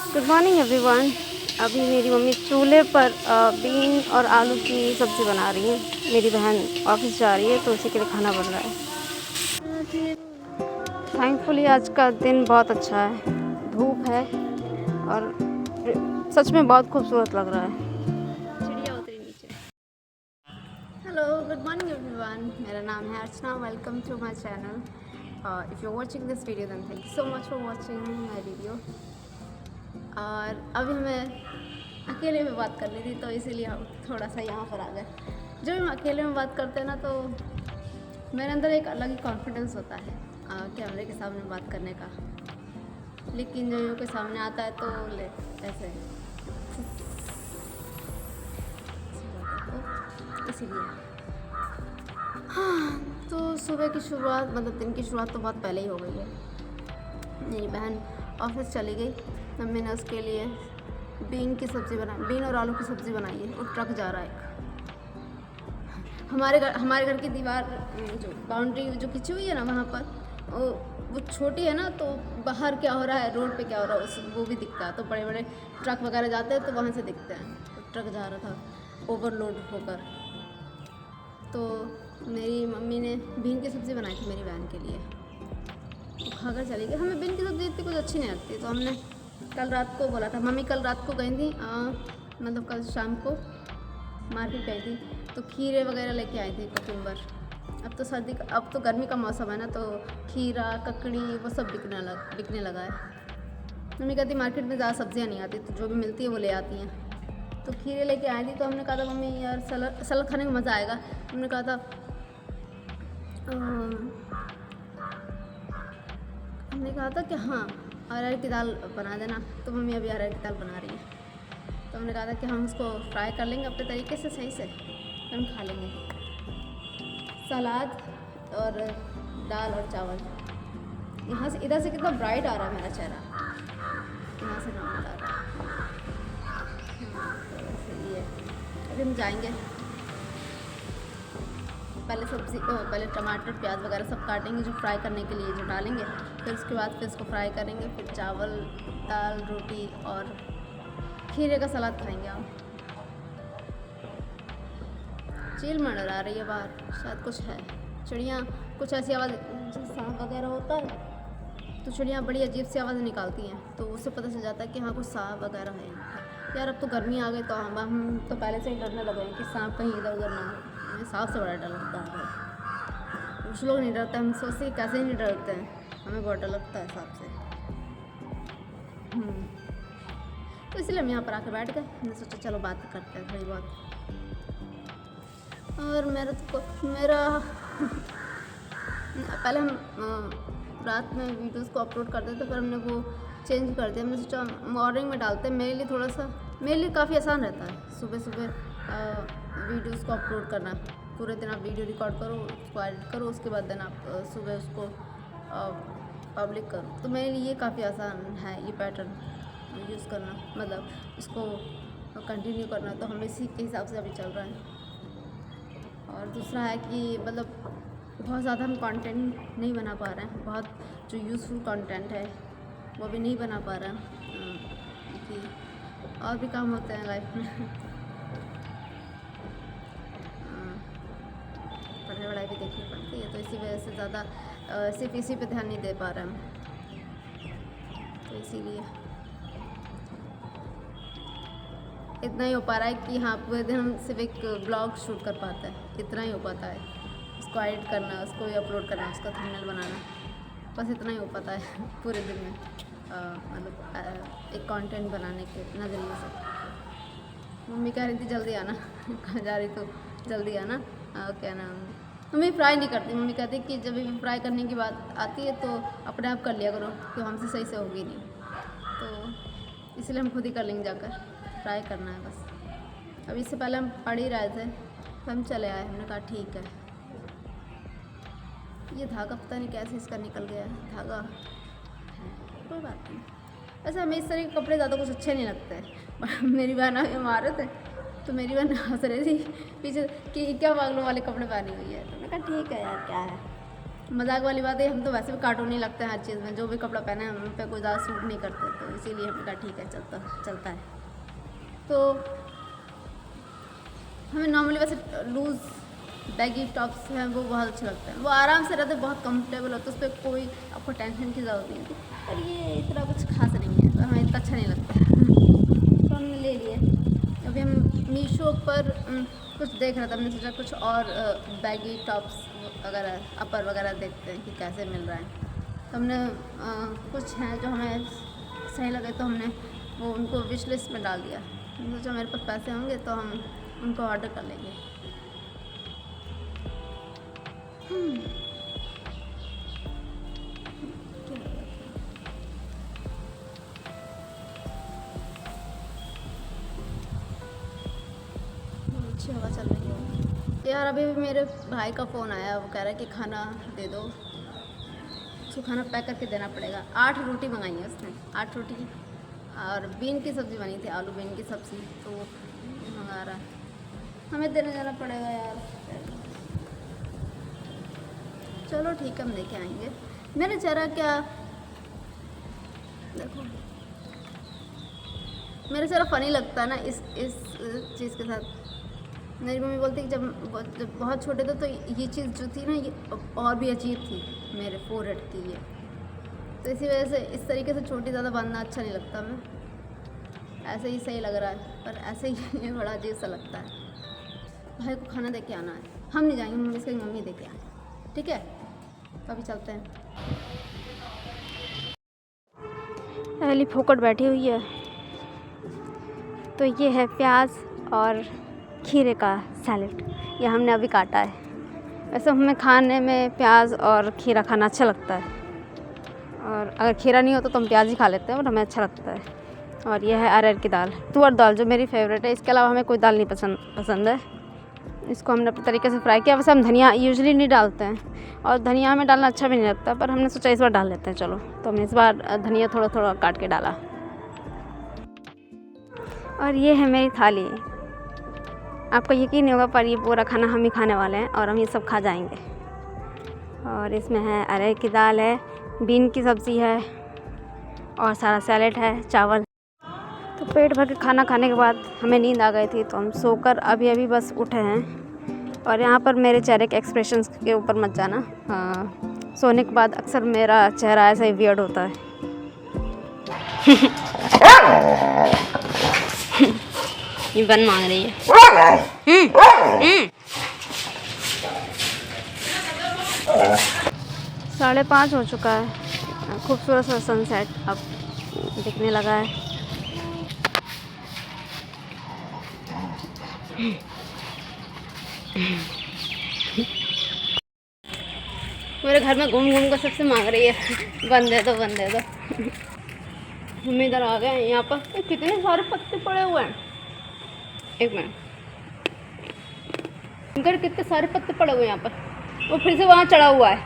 Good morning everyone. अभी मेरी mummy चूल्हे पर बीन और आलू की सब्ज़ी बना रही है। मेरी बहन ऑफिस जा रही है तो उसी के लिए खाना बन रहा है। थैंकफुली आज का दिन बहुत अच्छा है, धूप है और सच में बहुत खूबसूरत लग रहा है। चिड़िया उतरी नीचे। Hello, good morning everyone. मेरा नाम है Archana. Welcome to my channel. If you watching this video then thank you so much for watching my video. और अभी हमें अकेले में बात करनी थी तो इसीलिए हम थोड़ा सा यहाँ पर आ गए। जब हम अकेले में बात करते हैं ना तो मेरे अंदर एक अलग ही कॉन्फिडेंस होता है कैमरे के सामने बात करने का। लेकिन जब कोई सामने आता है तो ऐसे तो इसीलिए हाँ। तो सुबह की शुरुआत मतलब दिन की शुरुआत तो बहुत पहले ही हो गई है। मेरी बहन ऑफिस चली गई तब मैंने उसके लिए बीन की सब्ज़ी बनाई, बीन और आलू की सब्ज़ी बनाई है। और ट्रक जा रहा है एक हमारे घर की दीवार जो बाउंड्री जो खिंची हुई है ना वहाँ पर वो छोटी है ना, तो बाहर क्या हो रहा है, रोड पे क्या हो रहा है वो भी दिखता है। तो बड़े बड़े ट्रक वगैरह जाते हैं तो वहाँ से दिखते हैं। तो ट्रक जा रहा था ओवरलोड होकर। तो मेरी मम्मी ने बीन की सब्ज़ी बनाई थी मेरी बहन के लिए, तो खाकर चली गई। हमें बीन की सब्ज़ी इतनी कुछ अच्छी नहीं लगती, तो हमने कल रात को बोला था। मम्मी कल रात को गई थी मतलब कल शाम को मार्केट गई थी तो खीरे वगैरह लेके आई थी, कुकुम्बर। अब तो गर्मी का मौसम है ना, तो खीरा ककड़ी वो सब बिकने लगा है। मम्मी कहती मार्केट में ज़्यादा सब्जियां नहीं आती, तो जो भी मिलती है वो ले आती हैं। तो खीरे लेके आई थी तो हमने कहा था मम्मी यार सलाद खाने में मज़ा आएगा। हमने कहा था कि हाँ अरहर की दाल बना देना। तो मम्मी अभी अरहर की दाल बना रही है। तो हमने कहा था कि हम उसको फ्राई कर लेंगे अपने तरीके से सही से, फिर हम खा लेंगे। सलाद और दाल और चावल। यहाँ से इधर से कितना ब्राइट आ रहा है मेरा चेहरा, यहाँ से नॉर्मल आ रहा है। तो ये अभी हम जाएंगे, पहले टमाटर प्याज वगैरह सब काटेंगे जो फ्राई करने के लिए जो डालेंगे। फिर उसके बाद फिर इसको फ्राई करेंगे। फिर चावल दाल रोटी और खीरे का सलाद खाएंगे हम। चील मंडरा रही है बाहर, शायद कुछ है। चिड़ियाँ कुछ ऐसी आवाज़, सांप वगैरह होता है तो चिड़ियाँ बड़ी अजीब सी आवाज़ निकालती हैं, तो उससे पता चल जाता है कि हाँ कुछ सांप वगैरह है। यार अब तो गर्मी आ गई तो हम तो पहले से ही डरने लगे हैं कि सांप कहीं इधर उधर ना हो। हमें सांप से बड़ा डर लगता है। कुछ लोग नहीं डरते, हम सोचते हैं कैसे ही नहीं डरते हैं, हमें बहुत डर लगता है सांप से। तो इसलिए हम यहाँ पर आकर बैठ गए। हमने सोचा चलो बात करते हैं थोड़ी बहुत। और मेरा पहले हम रात में वीडियोस को अपलोड करते थे, पर हमने वो चेंज कर दिया। हमने सोचा मॉर्निंग में डालते हैं। मेरे लिए काफ़ी आसान रहता है सुबह वीडियोस को अपलोड करना। पूरे दिन आप वीडियो रिकॉर्ड करो, उसको एडिट करो, उसके बाद दिन आप सुबह उसको पब्लिक करो। तो मेरे लिए ये काफ़ी आसान है ये पैटर्न यूज़ करना, मतलब इसको कंटिन्यू करना। तो हम इसी के हिसाब से अभी चल रहा है। और दूसरा है कि मतलब बहुत ज़्यादा हम कंटेंट नहीं बना पा रहे हैं, बहुत जो यूज़फुल कंटेंट है वो भी नहीं बना पा रहे हैं, कि और भी काम होते हैं लाइफ में। पढ़ाई भी देखनी पड़ती है, तो इसी वजह से ज़्यादा सिर्फ इसी पे ध्यान नहीं दे पा रहे हैं। तो इसीलिए इतना ही हो पा रहा है कि हाँ पूरे दिन हम सिर्फ एक ब्लॉग शूट कर पाते हैं, इतना ही हो पाता है। उसको एडिट करना, उसको अपलोड करना, उसका थंबनेल बनाना, बस इतना ही हो पाता है पूरे दिन में। मतलब एक कंटेंट बनाने के नज़रिए से। मम्मी कह रही थी जल्दी आना कहाँ जा रही तो जल्दी आना। क्या नाम, मम्मी फ्राई नहीं करती। मम्मी कहती कि जब भी फ्राई करने की बात आती है तो अपने आप कर लिया करो, क्यों हमसे सही से होगी नहीं। तो इसलिए हम खुद ही कर लेंगे, जाकर ट्राई करना है बस। अब इससे पहले हम पढ़ ही रहे थे तो हम चले आए। हमने कहा ठीक है। ये धागा पता नहीं कैसे इसका निकल गया है, धागा कोई बात नहीं। वैसे हमें इस तरह के कपड़े ज़्यादा कुछ अच्छे नहीं लगते। मेरी बहन हमें मारे थे तो मेरी बहन हंस रही थी पीछे कि क्या पागलों वाले कपड़े पहनी हुई है। तो मैंने कहा ठीक है यार क्या है। मजाक वाली बात है, हम तो वैसे भी कार्टून ही लगते हैं हर चीज़ में, जो भी कपड़ा पहने हैं हम पे कोई ज़्यादा सूट नहीं करते, तो इसीलिए हमने कहा ठीक है चलता है। तो हमें नॉर्मली वैसे लूज़ बैगी टॉप्स हैं वो बहुत अच्छे लगते हैं, वो आराम से रहते, बहुत कंफर्टेबल होते, उस पर कोई आपको टेंशन की ज़रूरत नहीं होती। पर ये इतना कुछ खास नहीं है, तो हमें इतना अच्छा नहीं लगता तो हमने ले लिए। अभी हम मीशो पर कुछ देख रहे थे, हमने सोचा कुछ और बैगी टॉप्स वगैरह अपर वगैरह देखते हैं कि कैसे मिल रहा है। तो हमने कुछ हैं जो हमें सही लगे तो हमने वो उनको विश लिस्ट में डाल दिया। हमने सोचा मेरे पास पैसे होंगे तो हम उनको ऑर्डर कर लेंगे। अच्छी हवा चल रही है यार। अभी भी मेरे भाई का फ़ोन आया, वो कह रहा है कि खाना दे दो, उसको खाना पैक करके देना पड़ेगा। 8 रोटी मंगाई है उसने, 8 रोटी और बीन की सब्ज़ी बनी थी, आलू बीन की सब्ज़ी, तो वो मंगा रहा है, हमें देने जाना पड़ेगा यार। चलो ठीक है, हम लेके आएंगे। मैंने जरा क्या देखो, मेरे ज़रा फ़नी लगता है ना इस चीज़ के साथ। मेरी मम्मी बोलती कि जब बहुत छोटे थे तो ये चीज़ जो थी ना ये और भी अजीब थी मेरे फोरहेड की ये, तो इसी वजह से इस तरीके से छोटी ज़्यादा बांधना अच्छा नहीं लगता। हमें ऐसे ही सही लग रहा है, पर ऐसे ही ये बड़ा अजीब सा लगता है। भाई को खाना दे के आना है, हम नहीं जाएंगे, मम्मी से मम्मी दे के आए, ठीक है। तो अभी चलते हैं। अली फोकट बैठी हुई है, तो ये है प्याज और खीरे का सैलेड, ये हमने अभी काटा है। वैसे हमें खाने में प्याज और खीरा खाना अच्छा लगता है, और अगर खीरा नहीं होता तो हम प्याज ही खा लेते हैं, और हमें अच्छा लगता है। और यह है अरहर की दाल, तुअर दाल जो मेरी फेवरेट है, इसके अलावा हमें कोई दाल नहीं पसंद है। इसको हमने अपने तरीके से फ्राई किया। वैसे हम धनिया यूजुअली नहीं डालते हैं, और धनिया हमें डालना अच्छा भी नहीं लगता, पर हमने सोचा इस बार डाल लेते हैं। चलो, तो हमने इस बार धनिया थोड़ा थोड़ा काट के डाला। और ये है मेरी थाली, आपको यकीन नहीं होगा पर ये पूरा खाना हम ही खाने वाले हैं, और हम ये सब खा जाएंगे। और इसमें है अरहर की दाल है, बीन की सब्ज़ी है, और सारा सैलेड है, चावल। तो पेट भर के खाना खाने के बाद हमें नींद आ गई थी, तो हम सोकर अभी बस उठे हैं। और यहाँ पर मेरे चेहरे के एक्सप्रेशंस के ऊपर मत जाना, सोने के बाद अक्सर मेरा चेहरा ऐसा ही वियर्ड होता है। ये बन मांग रही है। 5:30 हो चुका है, खूबसूरत सा सनसेट अब दिखने लगा है। मेरे घर में घूम घूम कर सबसे मांग रही है, बन दे दो बन दे दो। हम इधर आ गए हैं, यहाँ पर कितने सारे पत्ते पड़े हुए हैं। एक मिनट, इनके कितने सारे पत्ते पड़े हुए हैं यहाँ पर, वो फिर से वहाँ चढ़ा हुआ है,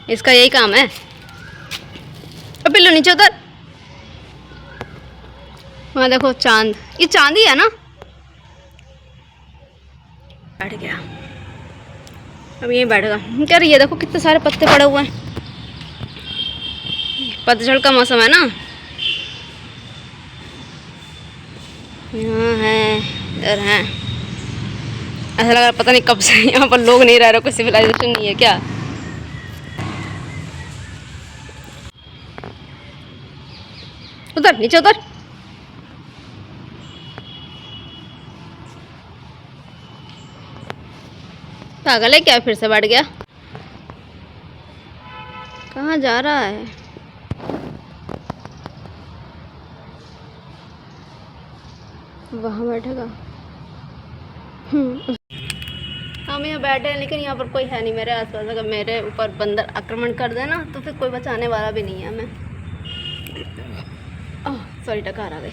इसका यही काम है। अब पिल्लू नीचे उतर, वहाँ देखो चांद, ये चांद ही है ना। बैठ गया, अब यहीं बैठेगा। कह रही ये देखो कितने सारे पत्ते पड़े हुए हैं, पतझड़ का मौसम है ना। यहाँ है, इधर है, ऐसा लग रहा पता नहीं कब से यहाँ पर लोग नहीं रह रहे, कोई सिविलाइजेशन नहीं है क्या। उधर नीचे उधर, पागल है क्या, फिर से बैठ गया। कहाँ जा रहा है। वहाँ बैठेगा। हम यहाँ बैठे हैं, लेकिन यहाँ पर कोई है नहीं मेरे आसपास। अगर मेरे ऊपर बंदर आक्रमण कर देना तो फिर कोई बचाने वाला भी नहीं है। मैं सॉरी, डकार आ गई।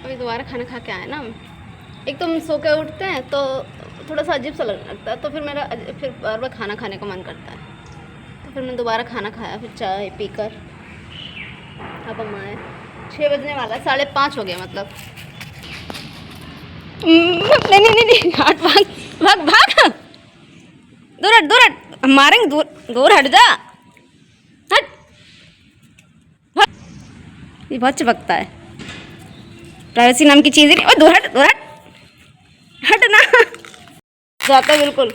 अभी दोबारा खाना खा के आए ना हम। एक तो हम सो के उठते हैं तो थोड़ा सा अजीब सा लगता है, तो फिर मेरा फिर बार बार खाना खाने का मन करता है। तो फिर मैं दोबारा खाना खाया, फिर चाय पीकर अब हम आए। 6 बजने वाला है, 5:30 हो गया मतलब। नहीं, हाथ भाग भाग भाग। दूर हट, दूर हट, हम मारेंगे, दूर दूर हट जा, हट हट। ये बहुत चिपकता है, प्राइवेसी नाम की चीज़ ही नहीं। ओ दूर हट, दूर हट, हट ना। जाता है बिल्कुल,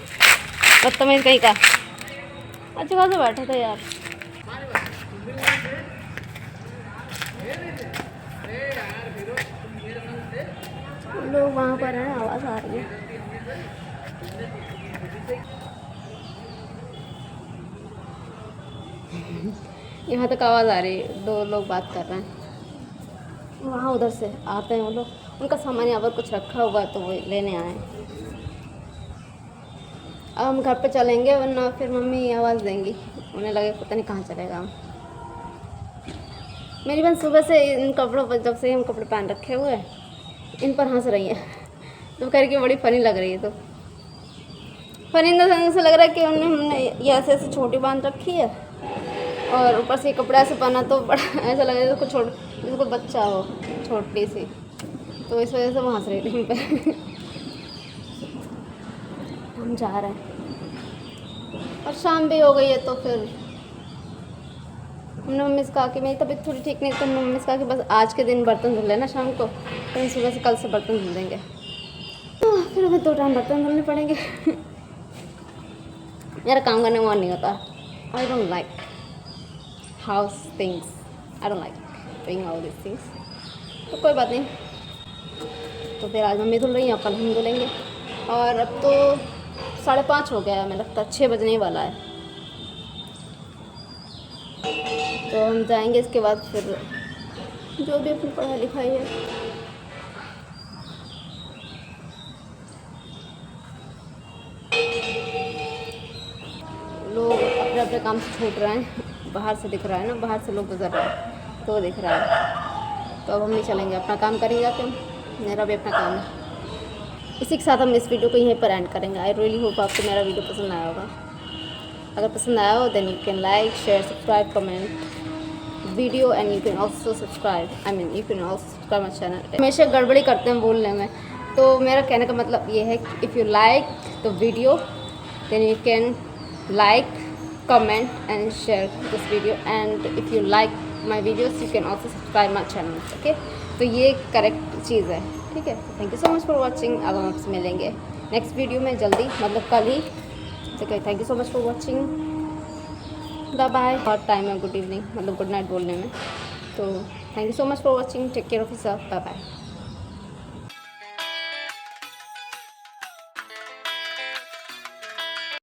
बदतमीज कहीं का। अच्छा खासा बैठा था यार। लोग वहाँ पर हैं, आवाज़ आ रही है। यहाँ तक आवाज़ आ रही है, 2 लोग बात कर रहे हैं। वहाँ उधर से आते हैं वो लोग, उनका सामान यहाँ पर कुछ रखा हुआ है तो वो लेने आए। अब हम घर पे चलेंगे, वरना फिर मम्मी आवाज़ देंगी, उन्हें लगे पता नहीं कहाँ चलेगा हम। मेरी बहन सुबह से इन कपड़ों पर, जब से हम कपड़े पहन रखे हुए हैं, इन पर हंस रही है। तो करके बड़ी फ़नी लग रही है। तो फ़नी इन द सेंस से लग रहा है कि हमने ये ऐसे ऐसे छोटी बांध रखी है और ऊपर से कपड़ा ऐसे पहना, तो बड़ा ऐसा लग रहा है कुछ जैसे कोई बच्चा हो छोटी सी। तो इस वजह से वो हंस रही थी हम पे। हम जा रहे हैं और शाम भी हो गई है, तो फिर हमने मम्मी से कहा कि मेरी तबीयत थोड़ी ठीक नहीं, तो हमने मम्मी से कहा कि बस आज के दिन बर्तन धुल लेना शाम को, फिर सुबह से कल से बर्तन धुल देंगे। फिर हमें 2 टाइम बर्तन धुलने पड़ेंगे। मेरा काम करने में मन नहीं होता। I don't like house things, I don't like doing all this things. तो कोई बात नहीं, तो फिर आज मम्मी धुल रही हैं और कल हम धुलेंगे। और अब तो 5:30 हो गया है, हमें लगता है 6 बजने ही वाला है। तो हम जाएंगे, इसके बाद फिर जो भी अपनी पढ़ाई लिखाई है। लोग अपने अपने काम से छूट रहे हैं, बाहर से दिख रहा है ना, बाहर से लोग गुजर रहे हैं तो दिख रहा है। तो अब हम नहीं चलेंगे, अपना काम करेंगे आके, मेरा भी अपना काम है। इसी के साथ हम इस वीडियो को यहीं पर एंड करेंगे। आई रियली होप आपको मेरा वीडियो पसंद आया होगा। अगर पसंद आया हो then you can like, share, subscribe, comment video and you can also subscribe, you can also subscribe my channel. हमेशा गड़बड़ी करते हैं बोलने में, तो मेरा कहने का मतलब ये है कि if you like the video then you can like, comment and share this video, and if you like my videos you can also subscribe my channel. Okay, तो ये करेक्ट चीज़ है, ठीक है। Thank you so much for watching. अब हम आपसे मिलेंगे नेक्स्ट वीडियो में जल्दी, मतलब कल ही। ठीक है, thank you so much for watching, bye bye. बहुत टाइम है गुड इवनिंग, मतलब गुड नाइट बोलने में। तो thank you so much for watching, take care of yourself, bye bye.